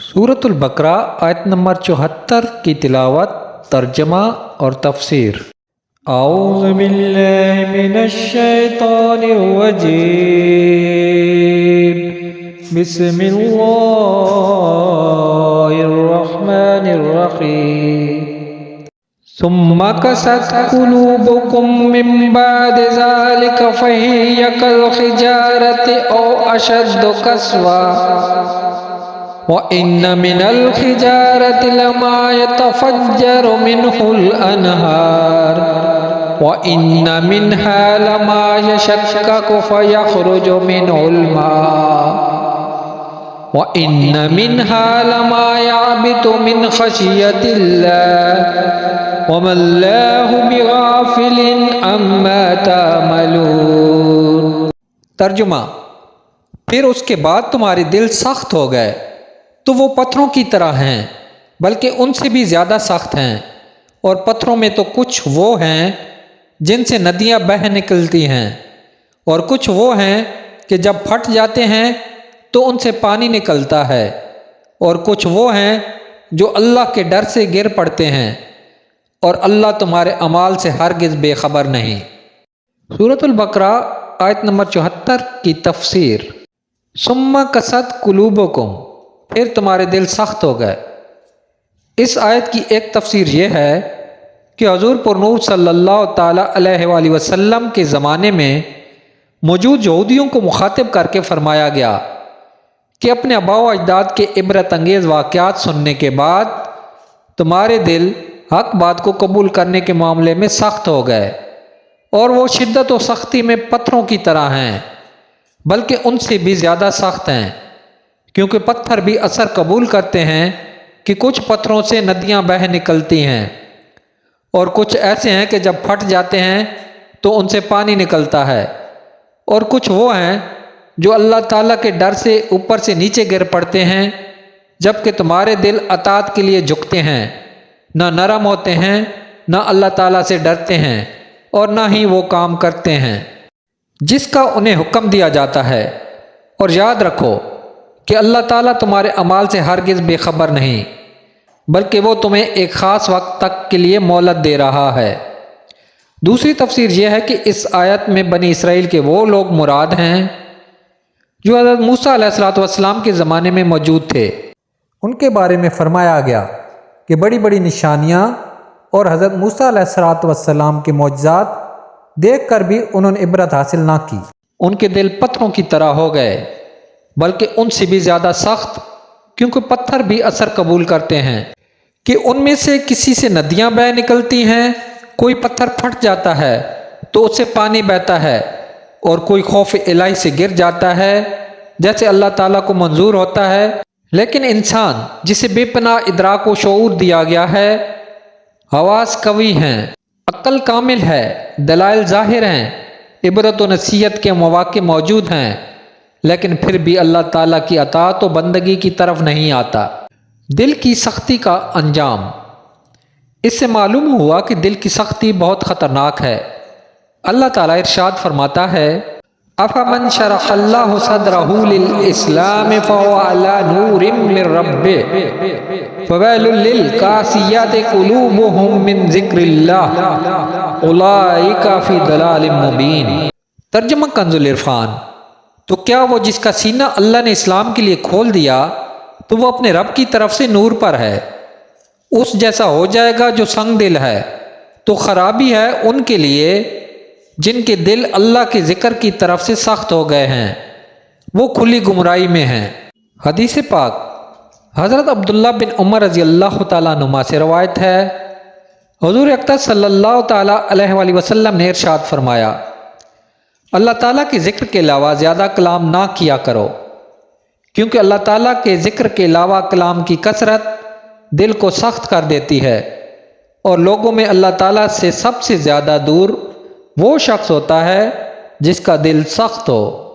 سورۃ البقرہ آیت نمبر 74 کی تلاوت، ترجمہ اور تفسیر۔ اعوذ باللہ من الشیطان الرجیم، بسم اللہ الرحمن الرحیم۔ ثم قست قلوبكم من بعد ذلك فهي كالحجارة أو أشد قسوة وَإِنَّ مِنَ الْحِجَارَةِ لَمَا يَتَفَجَّرُ مِنْهُ الْأَنْهَارُ وَإِنَّ مِنْهَا لَمَا يَشَقَّقُ فَيَخْرُجُ مِنْهُ الْمَاءُ وَإِنَّ مِنْهَا لَمَا يَهْبِطُ مِنْ خَشْيَةِ اللَّهِ وَمَا اللَّهُ بِغَافِلٍ عَمَّا تَعْمَلُونَ۔ ترجمہ: پھر اس کے بعد تمہارے دل سخت ہو گئے تو وہ پتھروں کی طرح ہیں، بلکہ ان سے بھی زیادہ سخت ہیں، اور پتھروں میں تو کچھ وہ ہیں جن سے ندیاں بہہ نکلتی ہیں، اور کچھ وہ ہیں کہ جب پھٹ جاتے ہیں تو ان سے پانی نکلتا ہے، اور کچھ وہ ہیں جو اللہ کے ڈر سے گر پڑتے ہیں، اور اللہ تمہارے اعمال سے ہرگز بے خبر نہیں۔ سورۃ البقرہ آیت نمبر 74 کی تفسیر۔ ثم قست قلوبکم، پھر تمہارے دل سخت ہو گئے۔ اس آیت کی ایک تفسیر یہ ہے کہ حضور پر نور صلی اللہ تعالیٰ علیہ وآلہ وسلم کے زمانے میں موجود یہودیوں کو مخاطب کر کے فرمایا گیا کہ اپنے آباء و اجداد کے عبرت انگیز واقعات سننے کے بعد تمہارے دل حق بات کو قبول کرنے کے معاملے میں سخت ہو گئے، اور وہ شدت و سختی میں پتھروں کی طرح ہیں، بلکہ ان سے بھی زیادہ سخت ہیں، کیونکہ پتھر بھی اثر قبول کرتے ہیں کہ کچھ پتھروں سے ندیاں بہہ نکلتی ہیں، اور کچھ ایسے ہیں کہ جب پھٹ جاتے ہیں تو ان سے پانی نکلتا ہے، اور کچھ وہ ہیں جو اللہ تعالیٰ کے ڈر سے اوپر سے نیچے گر پڑتے ہیں، جبکہ تمہارے دل اطاعت کے لیے جھکتے ہیں، نہ نرم ہوتے ہیں، نہ اللہ تعالیٰ سے ڈرتے ہیں، اور نہ ہی وہ کام کرتے ہیں جس کا انہیں حکم دیا جاتا ہے۔ اور یاد رکھو کہ اللہ تعالیٰ تمہارے اعمال سے ہرگز بے خبر نہیں، بلکہ وہ تمہیں ایک خاص وقت تک کے لیے مہلت دے رہا ہے۔ دوسری تفسیر یہ ہے کہ اس آیت میں بنی اسرائیل کے وہ لوگ مراد ہیں جو حضرت موسیٰ علیہ السلام کے زمانے میں موجود تھے۔ ان کے بارے میں فرمایا گیا کہ بڑی بڑی نشانیاں اور حضرت موسیٰ علیہ السلام کے معجزات دیکھ کر بھی انہوں نے عبرت حاصل نہ کی۔ ان کے دل پتھروں کی طرح ہو گئے، بلکہ ان سے بھی زیادہ سخت، کیونکہ پتھر بھی اثر قبول کرتے ہیں کہ ان میں سے کسی سے ندیاں بہہ نکلتی ہیں، کوئی پتھر پھٹ جاتا ہے تو اس سے پانی بہتا ہے، اور کوئی خوف الہی سے گر جاتا ہے جیسے اللہ تعالیٰ کو منظور ہوتا ہے۔ لیکن انسان جسے بے پناہ ادراک و شعور دیا گیا ہے، حواس قوی ہیں، عقل کامل ہے، دلائل ظاہر ہیں، عبرت و نصیحت کے مواقع موجود ہیں، لیکن پھر بھی اللہ تعالیٰ کی اطاعت و بندگی کی طرف نہیں آتا۔ دل کی سختی کا انجام۔ اس سے معلوم ہوا کہ دل کی سختی بہت خطرناک ہے۔ اللہ تعالیٰ ارشاد فرماتا ہے: أَفَمَنْ شَرَحَ اللَّهُ صَدْرَهُ لِلْإِسْلَامِ فَهُوَ عَلَى نُورٍ مِّن رَّبِّهِ فَوَيْلٌ لِّلْقَاسِيَةِ قُلُوبُهُم مِّن ذِكْرِ اللَّهِ أُولَٰئِكَ فِي ضَلَالٍ مُّبِينٍ۔ ترجمہ کنز العرفان۔ تو کیا وہ جس کا سینہ اللہ نے اسلام کے لیے کھول دیا تو وہ اپنے رب کی طرف سے نور پر ہے، اس جیسا ہو جائے گا جو سنگ دل ہے؟ تو خرابی ہے ان کے لیے جن کے دل اللہ کے ذکر کی طرف سے سخت ہو گئے ہیں، وہ کھلی گمراہی میں ہیں۔ حدیث پاک حضرت عبداللہ بن عمر رضی اللہ تعالیٰ عنہما سے روایت ہے، حضور اقدس صلی اللہ تعالیٰ علیہ وآلہ وسلم نے ارشاد فرمایا: اللہ تعالیٰ کے ذکر کے علاوہ زیادہ کلام نہ کیا کرو، کیونکہ اللہ تعالیٰ کے ذکر کے علاوہ کلام کی کثرت دل کو سخت کر دیتی ہے، اور لوگوں میں اللہ تعالیٰ سے سب سے زیادہ دور وہ شخص ہوتا ہے جس کا دل سخت ہو۔